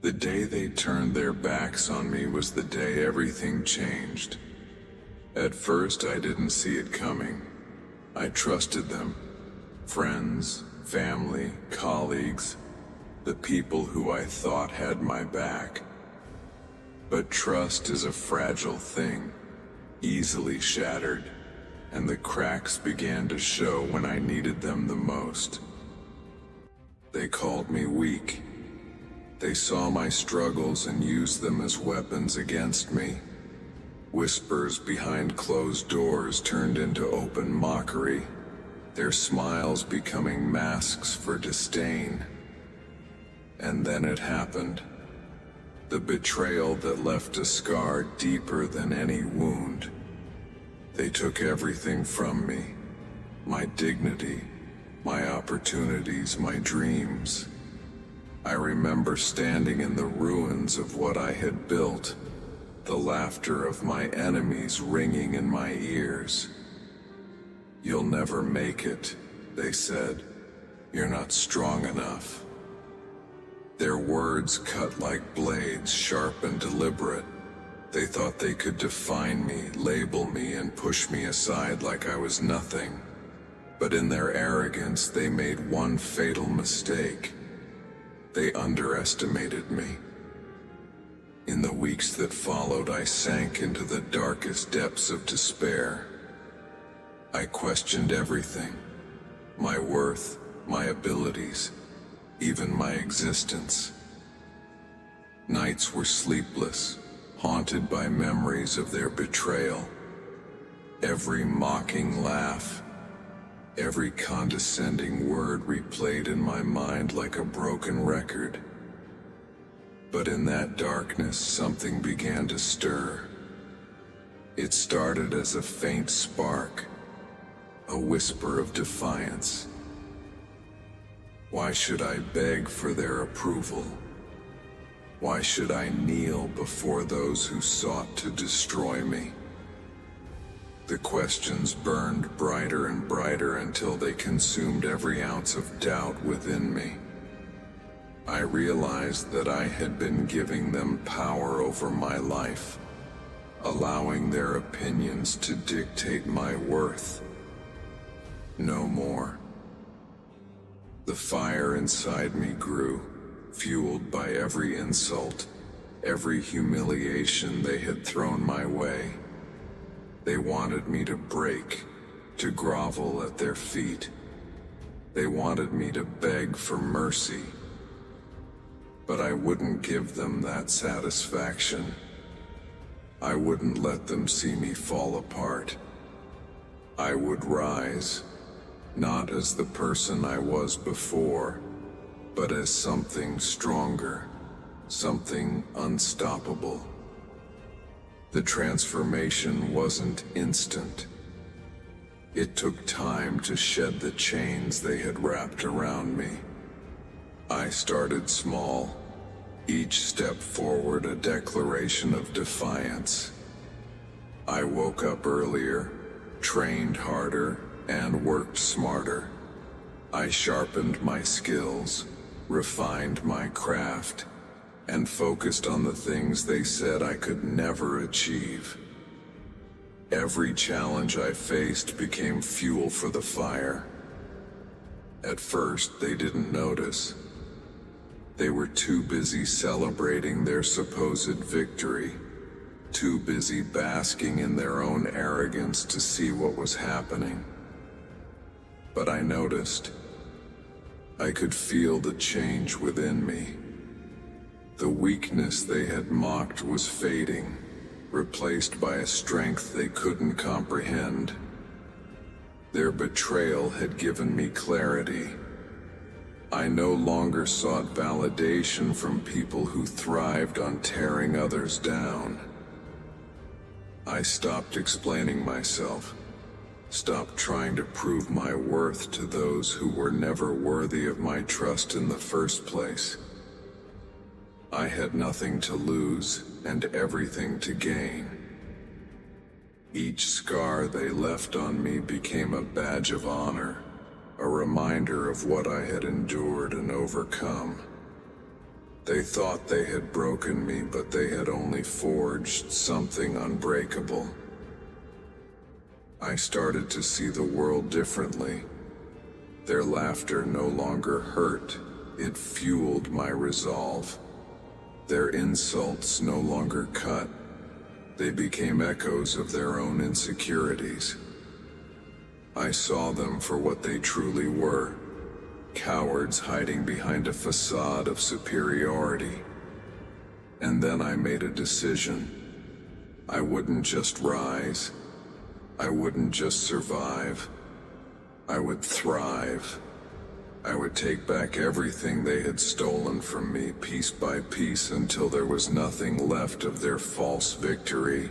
The day they turned their backs on me was the day everything changed. At first, I didn't see it coming. I trusted them. Friends, family, colleagues, the people who I thought had my back. But trust is a fragile thing, easily shattered, and the cracks began to show when I needed them the most. They called me weak. They saw my struggles and used them as weapons against me. Whispers behind closed doors turned into open mockery, their smiles becoming masks for disdain. And then it happened. The betrayal that left a scar deeper than any wound. They took everything from me. My dignity, my opportunities, my dreams. I remember standing in the ruins of what I had built, the laughter of my enemies ringing in my ears. "You'll never make it," they said. "You're not strong enough." Their words cut like blades, sharp and deliberate. They thought they could define me, label me, and push me aside like I was nothing. But in their arrogance, they made one fatal mistake. They underestimated me. In the weeks that followed, I sank into the darkest depths of despair. I questioned everything. My worth, my abilities, even my existence. Nights were sleepless, haunted by memories of their betrayal. Every mocking laugh, every condescending word replayed in my mind like a broken record. But in that darkness, something began to stir. It started as a faint spark, a whisper of defiance. Why should I beg for their approval? Why should I kneel before those who sought to destroy me? The questions burned brighter and brighter until they consumed every ounce of doubt within me. I realized that I had been giving them power over my life, allowing their opinions to dictate my worth. No more. The fire inside me grew, fueled by every insult, every humiliation they had thrown my way. They wanted me to break, to grovel at their feet. They wanted me to beg for mercy. But I wouldn't give them that satisfaction. I wouldn't let them see me fall apart. I would rise, not as the person I was before, but as something stronger, something unstoppable. The transformation wasn't instant. It took time to shed the chains they had wrapped around me. I started small, each step forward a declaration of defiance. I woke up earlier, trained harder, and worked smarter. I sharpened my skills, refined my craft, and focused on the things they said I could never achieve. Every challenge I faced became fuel for the fire. At first, they didn't notice. They were too busy celebrating their supposed victory, too busy basking in their own arrogance to see what was happening. But I noticed. I could feel the change within me. The weakness they had mocked was fading, replaced by a strength they couldn't comprehend. Their betrayal had given me clarity. I no longer sought validation from people who thrived on tearing others down. I stopped explaining myself, stopped trying to prove my worth to those who were never worthy of my trust in the first place. I had nothing to lose and everything to gain. Each scar they left on me became a badge of honor, a reminder of what I had endured and overcome. They thought they had broken me, but they had only forged something unbreakable. I started to see the world differently. Their laughter no longer hurt, it fueled my resolve. Their insults no longer cut, they became echoes of their own insecurities. I saw them for what they truly were, cowards hiding behind a facade of superiority. And then I made a decision. I wouldn't just rise. I wouldn't just survive. I would thrive. I would take back everything they had stolen from me piece by piece until there was nothing left of their false victory.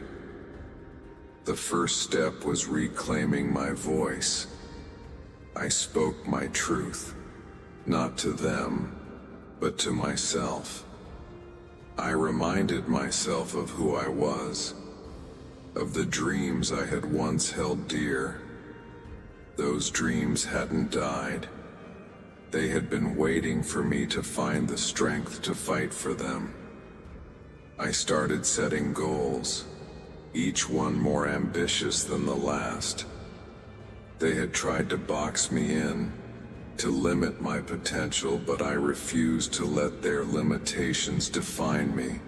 The first step was reclaiming my voice. I spoke my truth, not to them, but to myself. I reminded myself of who I was, of the dreams I had once held dear. Those dreams hadn't died. They had been waiting for me to find the strength to fight for them. I started setting goals, each one more ambitious than the last. They had tried to box me in, to limit my potential, but I refused to let their limitations define me.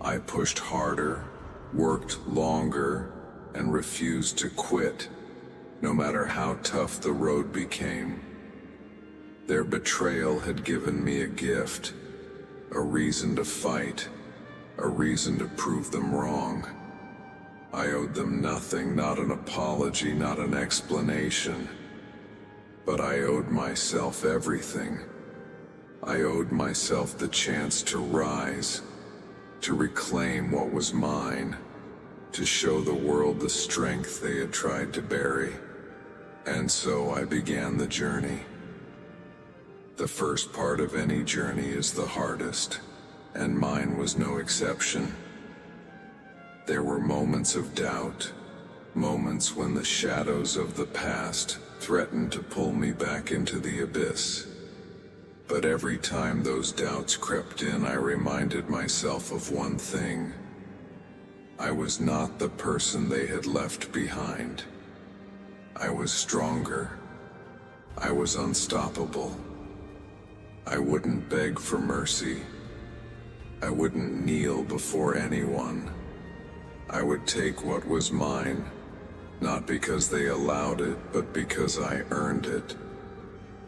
I pushed harder, worked longer, and refused to quit, no matter how tough the road became. Their betrayal had given me a gift, a reason to fight, a reason to prove them wrong. I owed them nothing, not an apology, not an explanation. But I owed myself everything. I owed myself the chance to rise, to reclaim what was mine, to show the world the strength they had tried to bury. And so I began the journey. The first part of any journey is the hardest, and mine was no exception. There were moments of doubt, moments when the shadows of the past threatened to pull me back into the abyss. But every time those doubts crept in, I reminded myself of one thing. I was not the person they had left behind. I was stronger. I was unstoppable. I wouldn't beg for mercy. I wouldn't kneel before anyone. I would take what was mine, not because they allowed it, but because I earned it,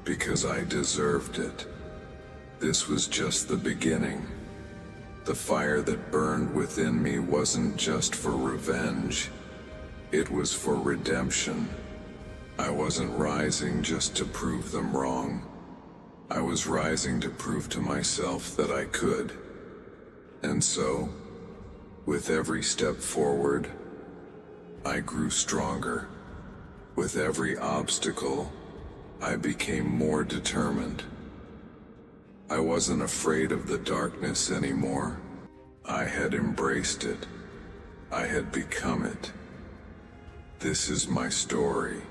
because I deserved it. This was just the beginning. The fire that burned within me wasn't just for revenge. It was for redemption. I wasn't rising just to prove them wrong. I was rising to prove to myself that I could. And so, with every step forward, I grew stronger. With every obstacle, I became more determined. I wasn't afraid of the darkness anymore. I had embraced it. I had become it. This is my story,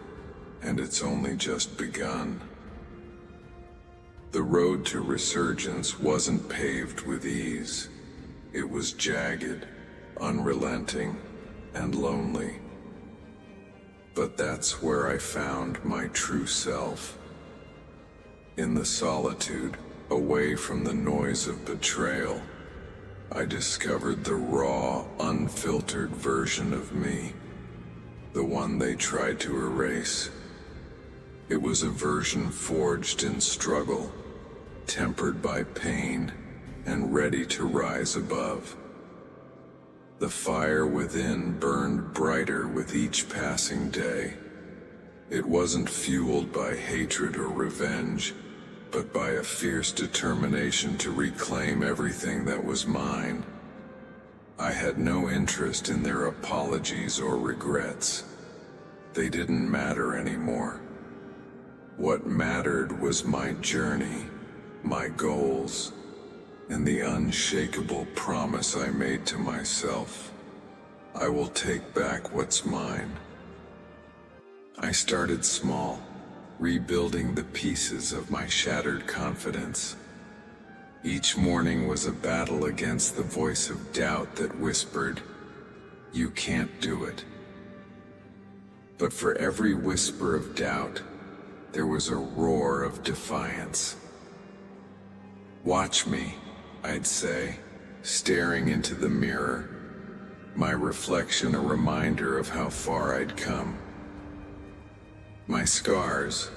and it's only just begun. The road to resurgence wasn't paved with ease. It was jagged, unrelenting, and lonely. But that's where I found my true self. In the solitude, away from the noise of betrayal, I discovered the raw, unfiltered version of me, the one they tried to erase. It was a version forged in struggle, tempered by pain, and ready to rise above. The fire within burned brighter with each passing day. It wasn't fueled by hatred or revenge, but by a fierce determination to reclaim everything that was mine. I had no interest in their apologies or regrets. They didn't matter anymore. What mattered was my journey, my goals, and the unshakable promise I made to myself. I will take back what's mine. I started small, rebuilding the pieces of my shattered confidence. Each morning was a battle against the voice of doubt that whispered, "You can't do it." But for every whisper of doubt, there was a roar of defiance. "Watch me," I'd say, staring into the mirror, my reflection a reminder of how far I'd come. My scars,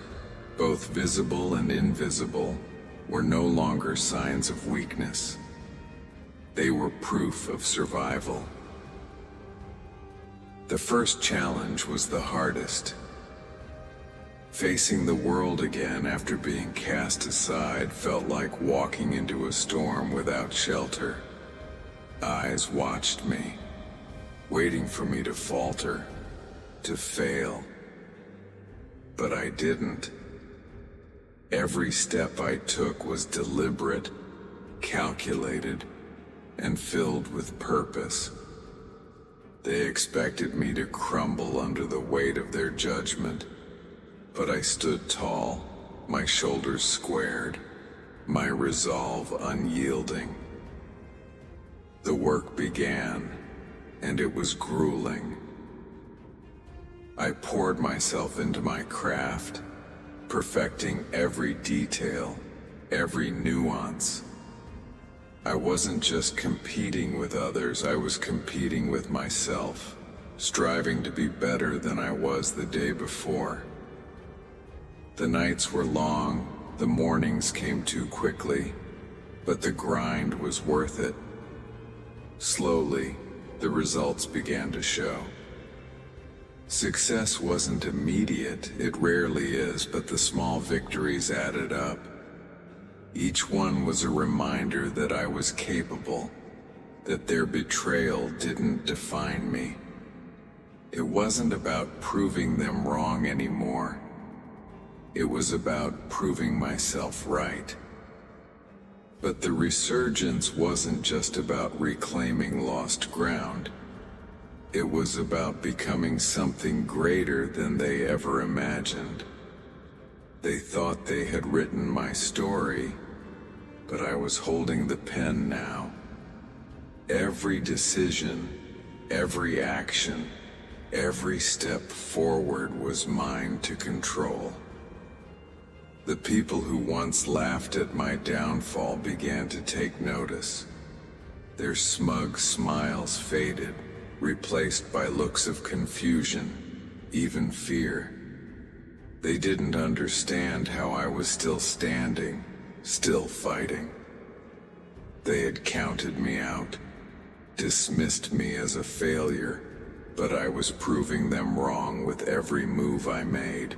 both visible and invisible, were no longer signs of weakness. They were proof of survival. The first challenge was the hardest. Facing the world again after being cast aside felt like walking into a storm without shelter. Eyes watched me, waiting for me to falter, to fail. But I didn't. Every step I took was deliberate, calculated, and filled with purpose. They expected me to crumble under the weight of their judgment, but I stood tall, my shoulders squared, my resolve unyielding. The work began, and it was grueling. I poured myself into my craft, perfecting every detail, every nuance. I wasn't just competing with others, I was competing with myself, striving to be better than I was the day before. The nights were long, the mornings came too quickly, but the grind was worth it. Slowly, the results began to show. Success wasn't immediate, it rarely is, but the small victories added up. Each one was a reminder that I was capable, that their betrayal didn't define me. It wasn't about proving them wrong anymore. It was about proving myself right. But the resurgence wasn't just about reclaiming lost ground. It was about becoming something greater than they ever imagined. They thought they had written my story, but I was holding the pen now. Every decision, every action, every step forward was mine to control. The people who once laughed at my downfall began to take notice. Their smug smiles faded, replaced by looks of confusion, even fear. They didn't understand how I was still standing, still fighting. They had counted me out, dismissed me as a failure, but I was proving them wrong with every move I made.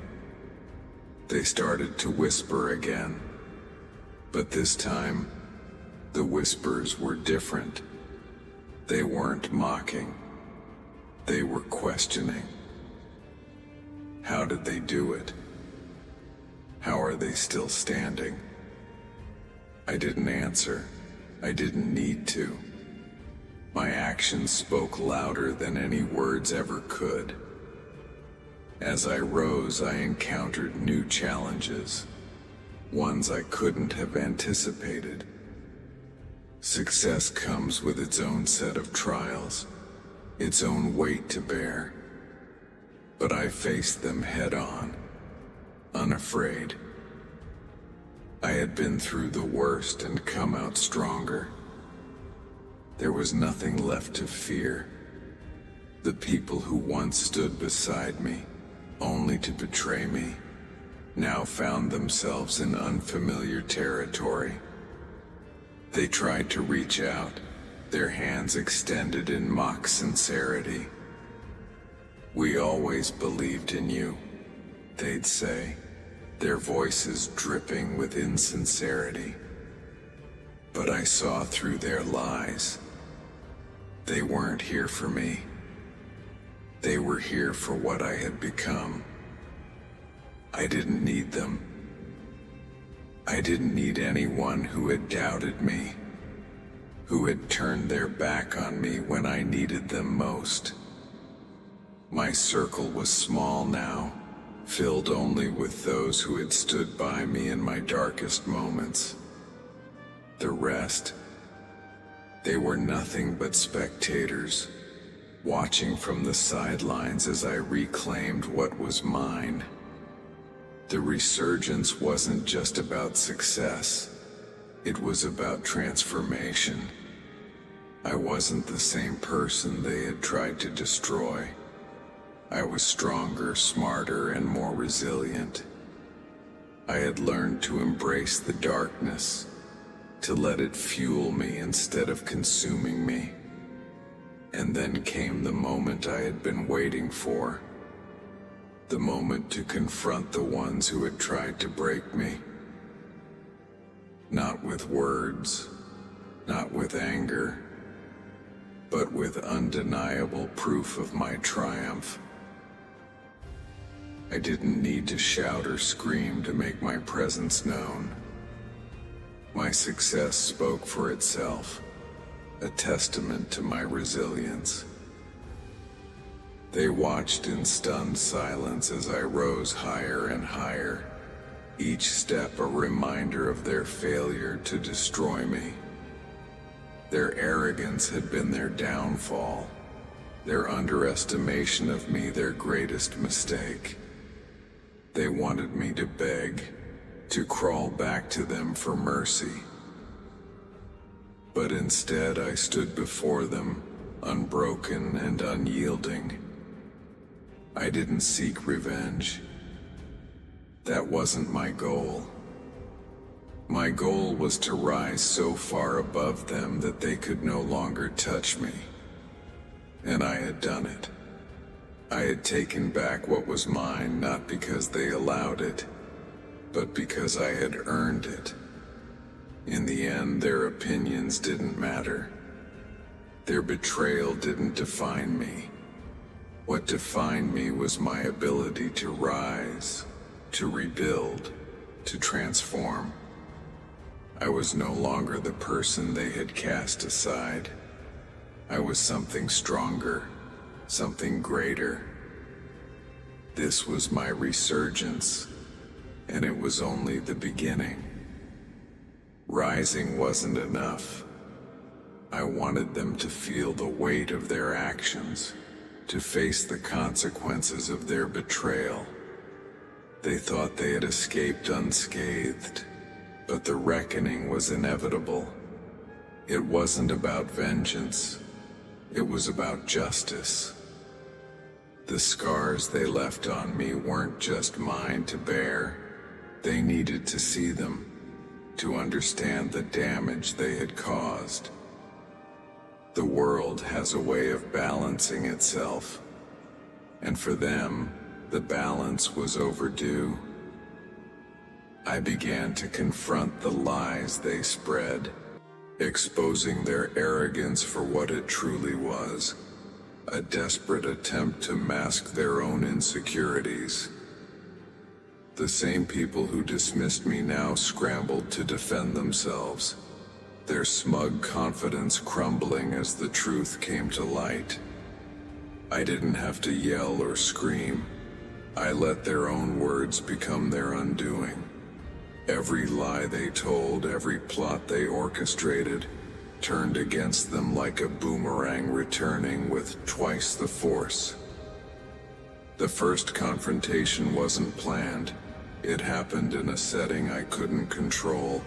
They started to whisper again, but this time, the whispers were different. They weren't mocking. They were questioning. How did they do it? How are they still standing? I didn't answer. I didn't need to. My actions spoke louder than any words ever could. As I rose, I encountered new challenges, ones I couldn't have anticipated. Success comes with its own set of trials, its own weight to bear. But I faced them head-on, unafraid. I had been through the worst and come out stronger. There was nothing left to fear. The people who once stood beside me, only to betray me, now found themselves in unfamiliar territory. They tried to reach out, their hands extended in mock sincerity. "We always believed in you," they'd say, their voices dripping with insincerity. But I saw through their lies. They weren't here for me. They were here for what I had become. I didn't need them. I didn't need anyone who had doubted me, who had turned their back on me when I needed them most. My circle was small now, filled only with those who had stood by me in my darkest moments. The rest, they were nothing but spectators, watching from the sidelines as I reclaimed what was mine. The resurgence wasn't just about success, it was about transformation. I wasn't the same person they had tried to destroy. I was stronger, smarter, and more resilient. I had learned to embrace the darkness, to let it fuel me instead of consuming me. And then came the moment I had been waiting for. The moment to confront the ones who had tried to break me. Not with words, not with anger, but with undeniable proof of my triumph. I didn't need to shout or scream to make my presence known. My success spoke for itself, a testament to my resilience. They watched in stunned silence as I rose higher and higher, each step a reminder of their failure to destroy me. Their arrogance had been their downfall, their underestimation of me their greatest mistake. They wanted me to beg, to crawl back to them for mercy. But instead I stood before them, unbroken and unyielding. I didn't seek revenge. That wasn't my goal. My goal was to rise so far above them that they could no longer touch me. And I had done it. I had taken back what was mine not because they allowed it, but because I had earned it. In the end, their opinions didn't matter. Their betrayal didn't define me. What defined me was my ability to rise, to rebuild, to transform. I was no longer the person they had cast aside. I was something stronger, something greater. This was my resurgence, and it was only the beginning. Rising wasn't enough. I wanted them to feel the weight of their actions, to face the consequences of their betrayal. They thought they had escaped unscathed, but the reckoning was inevitable. It wasn't about vengeance. It was about justice. The scars they left on me weren't just mine to bear. They needed to see them, to understand the damage they had caused. The world has a way of balancing itself, and for them, the balance was overdue. I began to confront the lies they spread, exposing their arrogance for what it truly was, a desperate attempt to mask their own insecurities. The same people who dismissed me now scrambled to defend themselves, their smug confidence crumbling as the truth came to light. I didn't have to yell or scream. I let their own words become their undoing. Every lie they told, every plot they orchestrated, turned against them like a boomerang returning with twice the force. The first confrontation wasn't planned. It happened in a setting I couldn't control,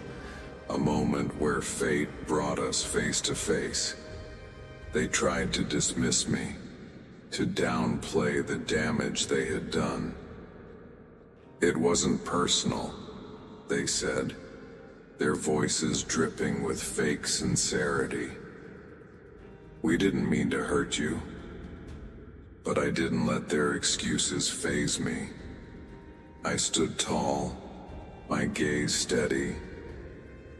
a moment where fate brought us face to face. They tried to dismiss me, to downplay the damage they had done. It wasn't personal, they said, their voices dripping with fake sincerity. We didn't mean to hurt you, but I didn't let their excuses faze me. I stood tall, my gaze steady,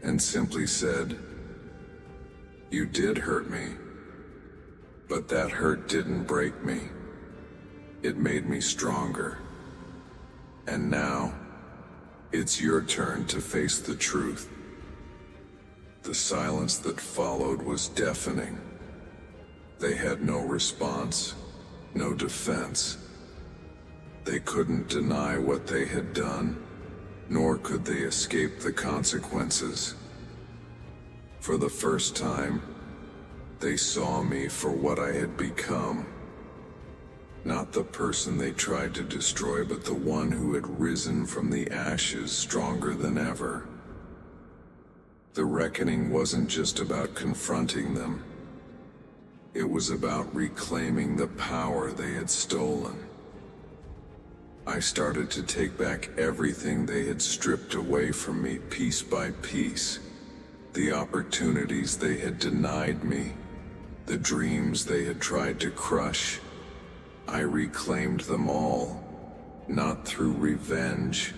and simply said, "You did hurt me, but that hurt didn't break me. It made me stronger. And now, it's your turn to face the truth." The silence that followed was deafening. They had no response, no defense. They couldn't deny what they had done, nor could they escape the consequences. For the first time, they saw me for what I had become. Not the person they tried to destroy, but the one who had risen from the ashes stronger than ever. The reckoning wasn't just about confronting them. It was about reclaiming the power they had stolen. I started to take back everything they had stripped away from me piece by piece. The opportunities they had denied me, the dreams they had tried to crush. I reclaimed them all, not through revenge,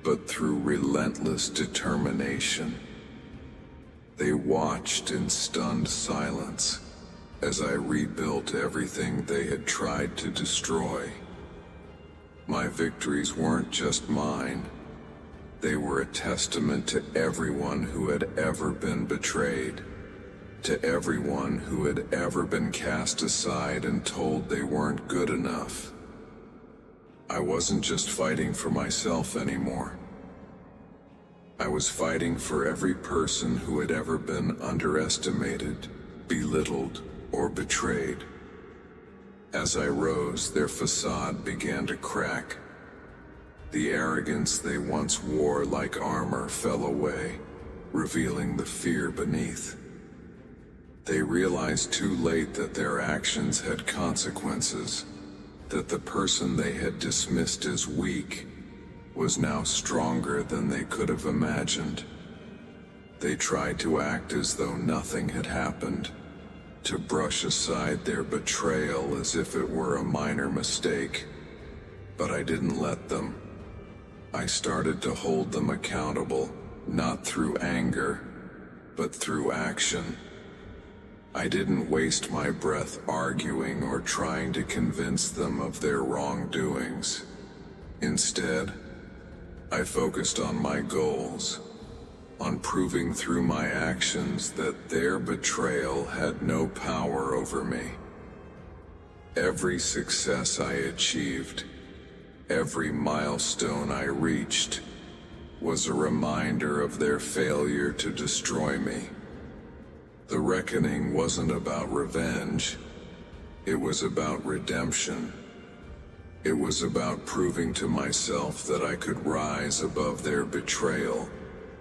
but through relentless determination. They watched in stunned silence as I rebuilt everything they had tried to destroy. My victories weren't just mine. They were a testament to everyone who had ever been betrayed, to everyone who had ever been cast aside and told they weren't good enough. I wasn't just fighting for myself anymore. I was fighting for every person who had ever been underestimated, belittled, or betrayed. As I rose, their facade began to crack. The arrogance they once wore like armor fell away, revealing the fear beneath. They realized too late that their actions had consequences, that the person they had dismissed as weak was now stronger than they could have imagined. They tried to act as though nothing had happened, to brush aside their betrayal as if it were a minor mistake. But I didn't let them. I started to hold them accountable, not through anger, but through action. I didn't waste my breath arguing or trying to convince them of their wrongdoings. Instead, I focused on my goals, on proving through my actions that their betrayal had no power over me. Every success I achieved, every milestone I reached, was a reminder of their failure to destroy me. The reckoning wasn't about revenge. It was about redemption. It was about proving to myself that I could rise above their betrayal,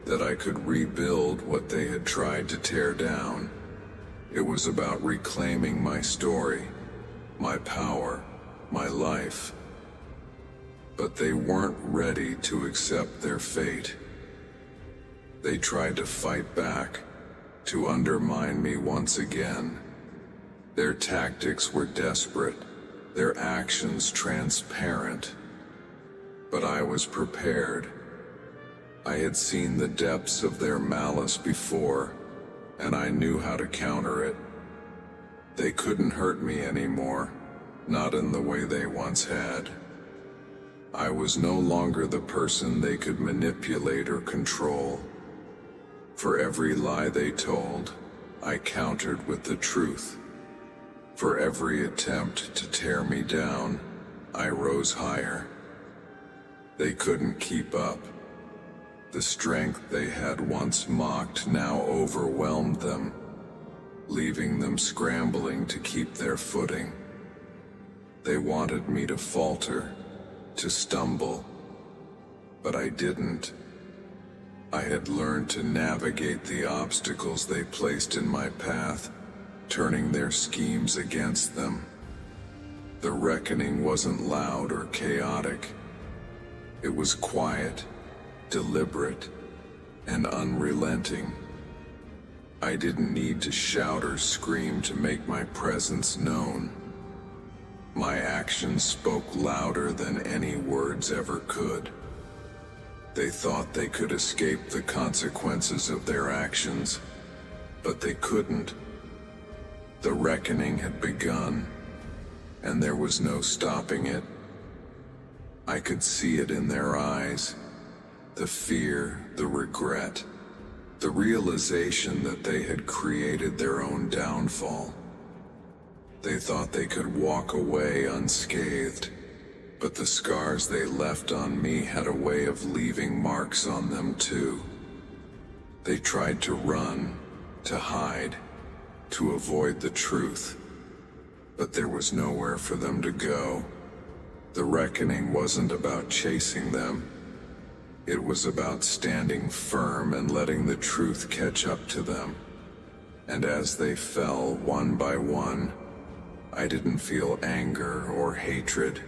that I could rebuild what they had tried to tear down. It was about reclaiming my story, my power, my life. But they weren't ready to accept their fate. They tried to fight back, to undermine me once again. Their tactics were desperate, their actions transparent. But I was prepared. I had seen the depths of their malice before, and I knew how to counter it. They couldn't hurt me anymore, not in the way they once had. I was no longer the person they could manipulate or control. For every lie they told, I countered with the truth. For every attempt to tear me down, I rose higher. They couldn't keep up. The strength they had once mocked now overwhelmed them, leaving them scrambling to keep their footing. They wanted me to falter, to stumble, but I didn't. I had learned to navigate the obstacles they placed in my path, turning their schemes against them. The reckoning wasn't loud or chaotic. It was quiet, deliberate, and unrelenting. I didn't need to shout or scream to make my presence known. My actions spoke louder than any words ever could. They thought they could escape the consequences of their actions, but they couldn't. The reckoning had begun, and there was no stopping it. I could see it in their eyes, the fear, the regret, the realization that they had created their own downfall. They thought they could walk away unscathed, but the scars they left on me had a way of leaving marks on them too. They tried to run, to hide, to avoid the truth. But there was nowhere for them to go. The reckoning wasn't about chasing them. It was about standing firm and letting the truth catch up to them. And as they fell one by one, I didn't feel anger or hatred.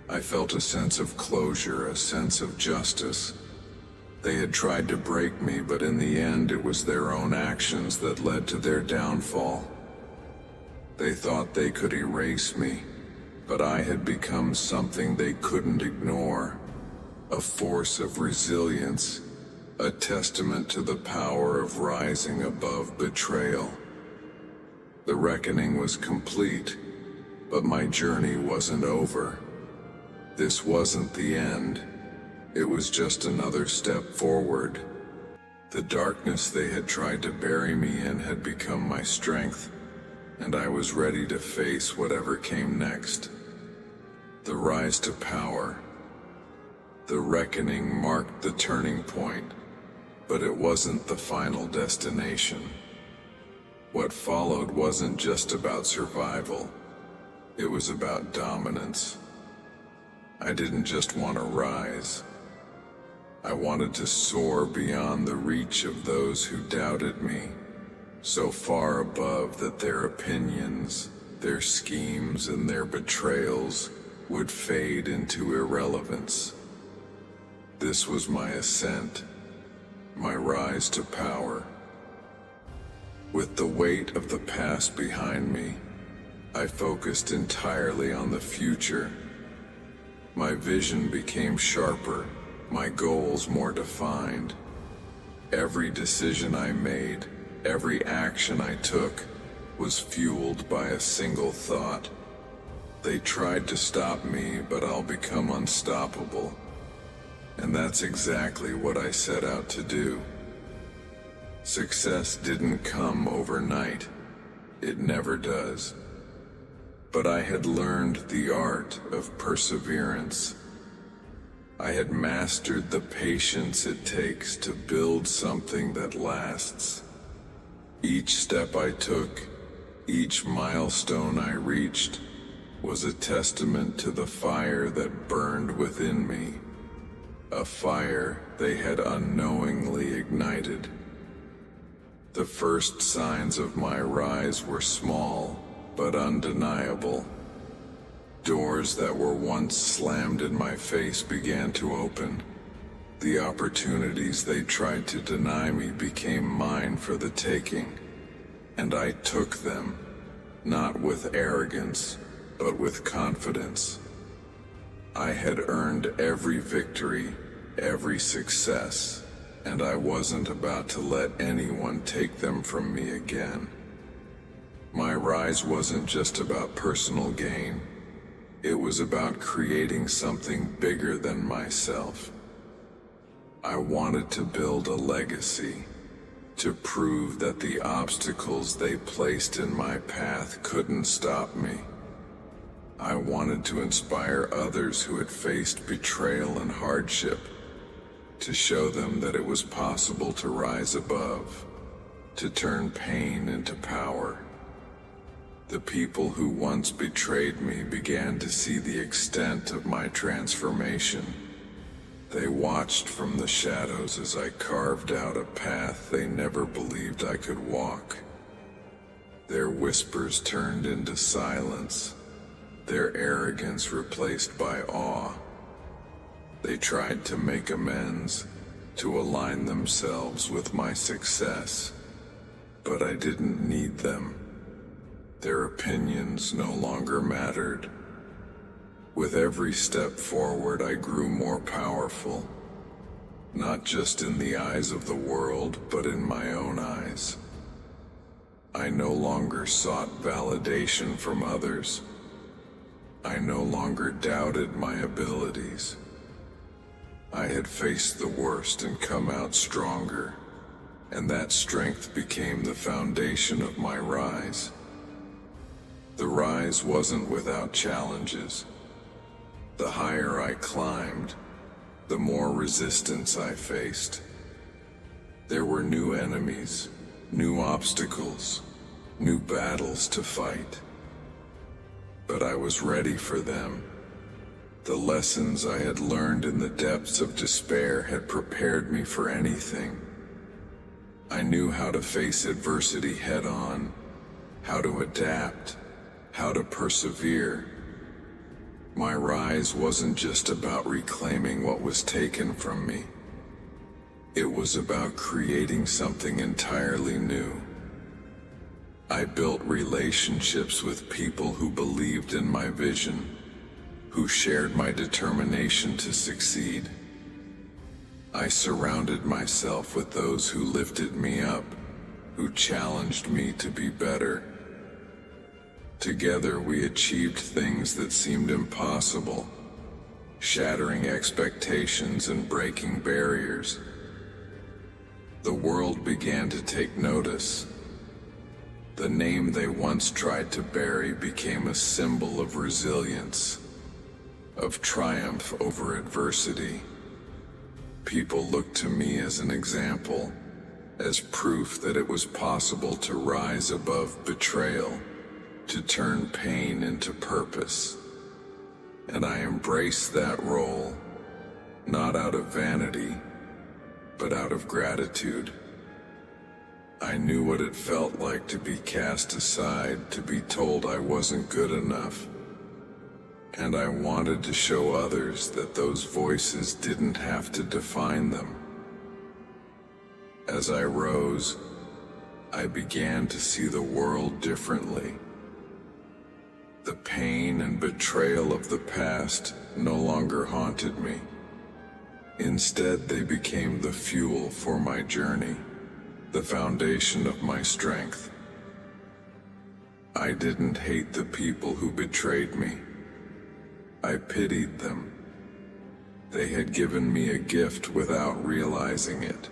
I felt a sense of closure, a sense of justice. They had tried to break me, but in the end it was their own actions that led to their downfall. They thought they could erase me, but I had become something they couldn't ignore. A force of resilience, a testament to the power of rising above betrayal. The reckoning was complete, but my journey wasn't over. This wasn't the end. It was just another step forward. The darkness they had tried to bury me in had become my strength, and I was ready to face whatever came next. The rise to power. The reckoning marked the turning point, but it wasn't the final destination. What followed wasn't just about survival. It was about dominance. I didn't just want to rise. I wanted to soar beyond the reach of those who doubted me, so far above that their opinions, their schemes, and their betrayals would fade into irrelevance. This was my ascent, my rise to power. With the weight of the past behind me, I focused entirely on the future. My vision became sharper, my goals more defined. Every decision I made, every action I took, was fueled by a single thought. They tried to stop me, but I'll become unstoppable. And that's exactly what I set out to do. Success didn't come overnight. It never does. But I had learned the art of perseverance. I had mastered the patience it takes to build something that lasts. Each step I took, each milestone I reached, was a testament to the fire that burned within me. A fire they had unknowingly ignited. The first signs of my rise were small, but undeniable. Doors that were once slammed in my face began to open. The opportunities they tried to deny me became mine for the taking, and I took them, not with arrogance, but with confidence. I had earned every victory, every success, and I wasn't about to let anyone take them from me again. My rise wasn't just about personal gain. It was about creating something bigger than myself. I wanted to build a legacy, to prove that the obstacles they placed in my path couldn't stop me. I wanted to inspire others who had faced betrayal and hardship, to show them that it was possible to rise above, to turn pain into power. The people who once betrayed me began to see the extent of my transformation. They watched from the shadows as I carved out a path they never believed I could walk. Their whispers turned into silence, their arrogance replaced by awe. They tried to make amends, to align themselves with my success, but I didn't need them. Their opinions no longer mattered. With every step forward, I grew more powerful, not just in the eyes of the world, but in my own eyes. I no longer sought validation from others. I no longer doubted my abilities. I had faced the worst and come out stronger, and that strength became the foundation of my rise. The rise wasn't without challenges. The higher I climbed, the more resistance I faced. There were new enemies, new obstacles, new battles to fight. But I was ready for them. The lessons I had learned in the depths of despair had prepared me for anything. I knew how to face adversity head-on, how to adapt, how to persevere. My rise wasn't just about reclaiming what was taken from me. It was about creating something entirely new. I built relationships with people who believed in my vision, who shared my determination to succeed. I surrounded myself with those who lifted me up, who challenged me to be better. Together we achieved things that seemed impossible, shattering expectations and breaking barriers. The world began to take notice. The name they once tried to bury became a symbol of resilience, of triumph over adversity. People looked to me as an example, as proof that it was possible to rise above betrayal, to turn pain into purpose. And I embraced that role, not out of vanity, but out of gratitude. I knew what it felt like to be cast aside, to be told I wasn't good enough. And I wanted to show others that those voices didn't have to define them. As I rose, I began to see the world differently. The pain and betrayal of the past no longer haunted me. Instead, they became the fuel for my journey, the foundation of my strength. I didn't hate the people who betrayed me. I pitied them. They had given me a gift without realizing it.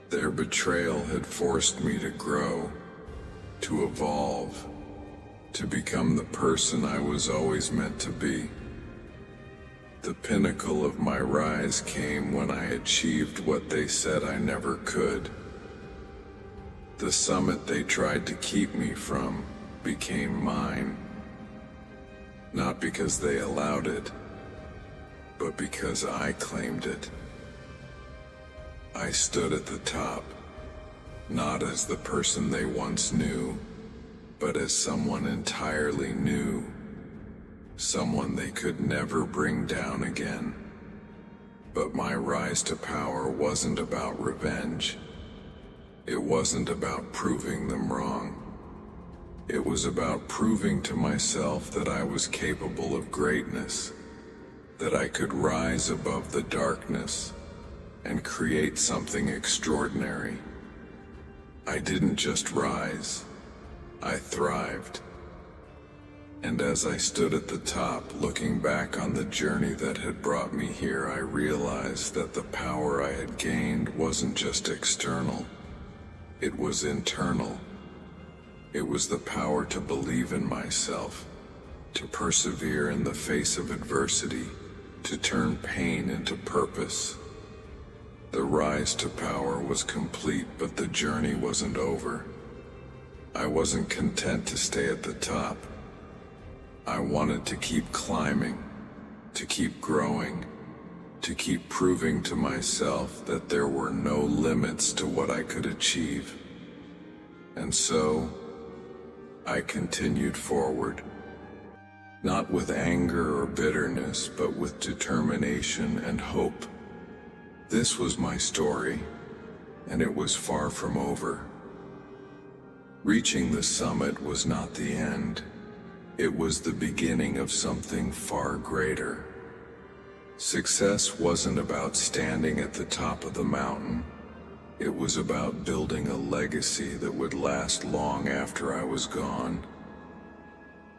Their betrayal had forced me to grow, to evolve, to become the person I was always meant to be. The pinnacle of my rise came when I achieved what they said I never could. The summit they tried to keep me from became mine. Not because they allowed it, but because I claimed it. I stood at the top, not as the person they once knew, but as someone entirely new, someone they could never bring down again. But my rise to power wasn't about revenge. It wasn't about proving them wrong. It was about proving to myself that I was capable of greatness, that I could rise above the darkness and create something extraordinary. I didn't just rise, I thrived. And as I stood at the top, looking back on the journey that had brought me here, I realized that the power I had gained wasn't just external, it was internal. It was the power to believe in myself, to persevere in the face of adversity, to turn pain into purpose. The rise to power was complete, but the journey wasn't over. I wasn't content to stay at the top. I wanted to keep climbing, to keep growing, to keep proving to myself that there were no limits to what I could achieve. And so, I continued forward, not with anger or bitterness, but with determination and hope. This was my story, and it was far from over. Reaching the summit was not the end. It was the beginning of something far greater. Success wasn't about standing at the top of the mountain. It was about building a legacy that would last long after I was gone.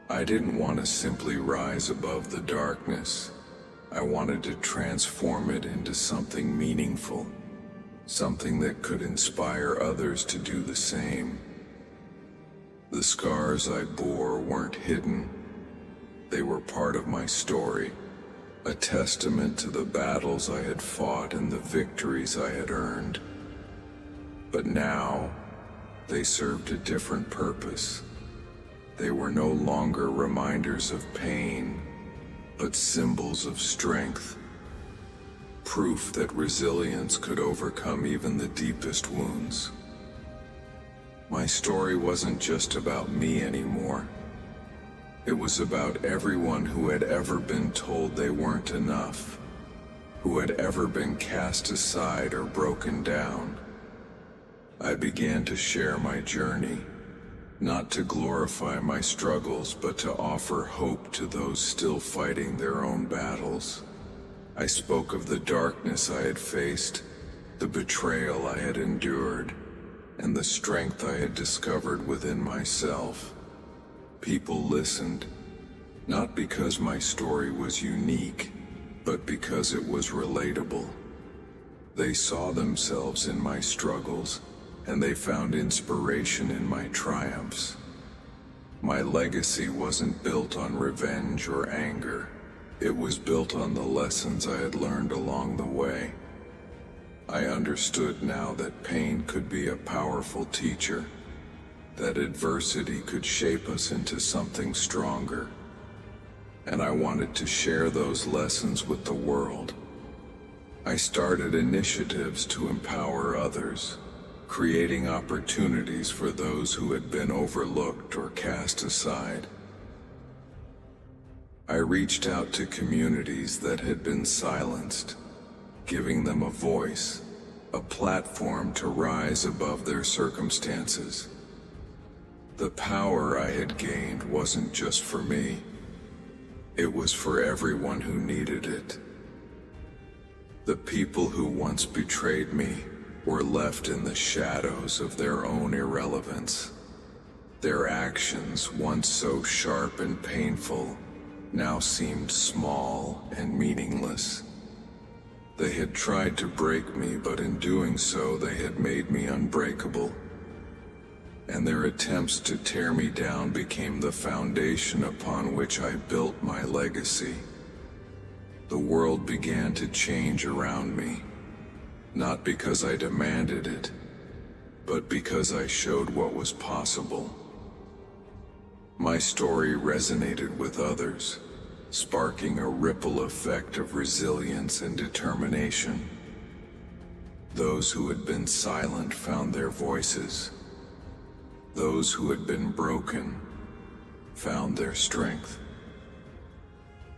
I didn't want to simply rise above the darkness. I wanted to transform it into something meaningful, something that could inspire others to do the same. The scars I bore weren't hidden. They were part of my story, a testament to the battles I had fought and the victories I had earned. But now, they served a different purpose. They were no longer reminders of pain, but symbols of strength. Proof that resilience could overcome even the deepest wounds. My story wasn't just about me anymore. It was about everyone who had ever been told they weren't enough, who had ever been cast aside or broken down. I began to share my journey, not to glorify my struggles, but to offer hope to those still fighting their own battles. I spoke of the darkness I had faced, the betrayal I had endured, and the strength I had discovered within myself. People listened, not because my story was unique, but because it was relatable. They saw themselves in my struggles, and they found inspiration in my triumphs. My legacy wasn't built on revenge or anger. It was built on the lessons I had learned along the way. I understood now that pain could be a powerful teacher, that adversity could shape us into something stronger. And I wanted to share those lessons with the world. I started initiatives to empower others, creating opportunities for those who had been overlooked or cast aside. I reached out to communities that had been silenced, giving them a voice, a platform to rise above their circumstances. The power I had gained wasn't just for me. It was for everyone who needed it. The people who once betrayed me were left in the shadows of their own irrelevance. Their actions, once so sharp and painful, now seemed small and meaningless. They had tried to break me, but in doing so, they had made me unbreakable. And their attempts to tear me down became the foundation upon which I built my legacy. The world began to change around me, not because I demanded it, but because I showed what was possible. My story resonated with others, sparking a ripple effect of resilience and determination. Those who had been silent found their voices. Those who had been broken found their strength.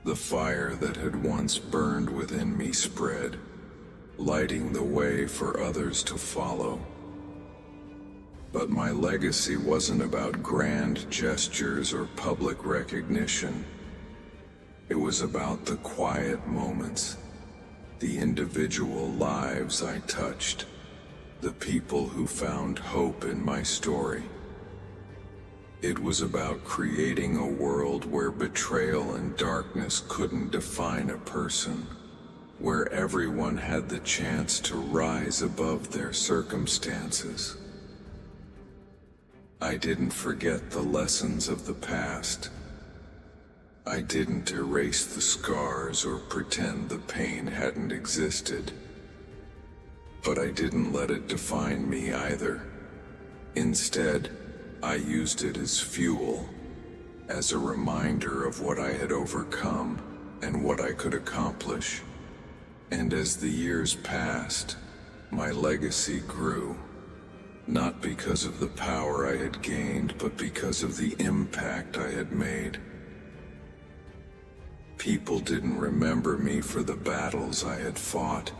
The fire that had once burned within me spread, lighting the way for others to follow. But my legacy wasn't about grand gestures or public recognition. It was about the quiet moments, the individual lives I touched, the people who found hope in my story. It was about creating a world where betrayal and darkness couldn't define a person, where everyone had the chance to rise above their circumstances. I didn't forget the lessons of the past. I didn't erase the scars or pretend the pain hadn't existed. But I didn't let it define me either. Instead, I used it as fuel, as a reminder of what I had overcome and what I could accomplish. And as the years passed, my legacy grew. Not because of the power I had gained, but because of the impact I had made. People didn't remember me for the battles I had fought.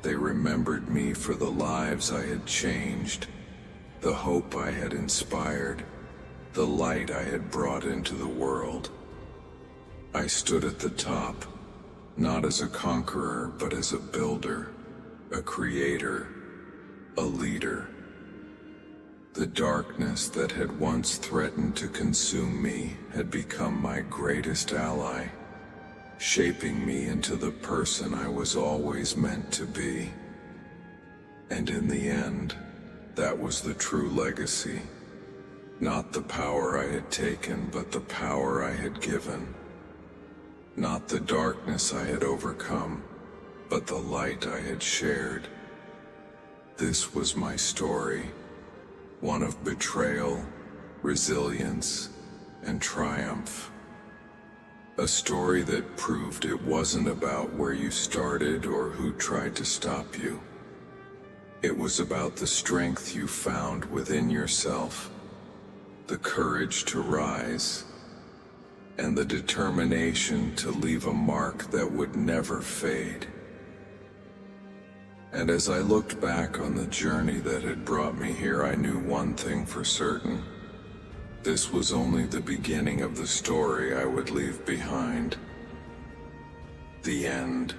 They remembered me for the lives I had changed, the hope I had inspired, the light I had brought into the world. I stood at the top, not as a conqueror, but as a builder, a creator, a leader. The darkness that had once threatened to consume me had become my greatest ally, shaping me into the person I was always meant to be. And in the end, that was the true legacy. Not the power I had taken, but the power I had given. Not the darkness I had overcome, but the light I had shared. This was my story. one of betrayal, resilience, and triumph. A story that proved it wasn't about where you started or who tried to stop you. It was about the strength you found within yourself, the courage to rise, and the determination to leave a mark that would never fade. And as I looked back on the journey that had brought me here, I knew one thing for certain. This was only the beginning of the story I would leave behind. The end.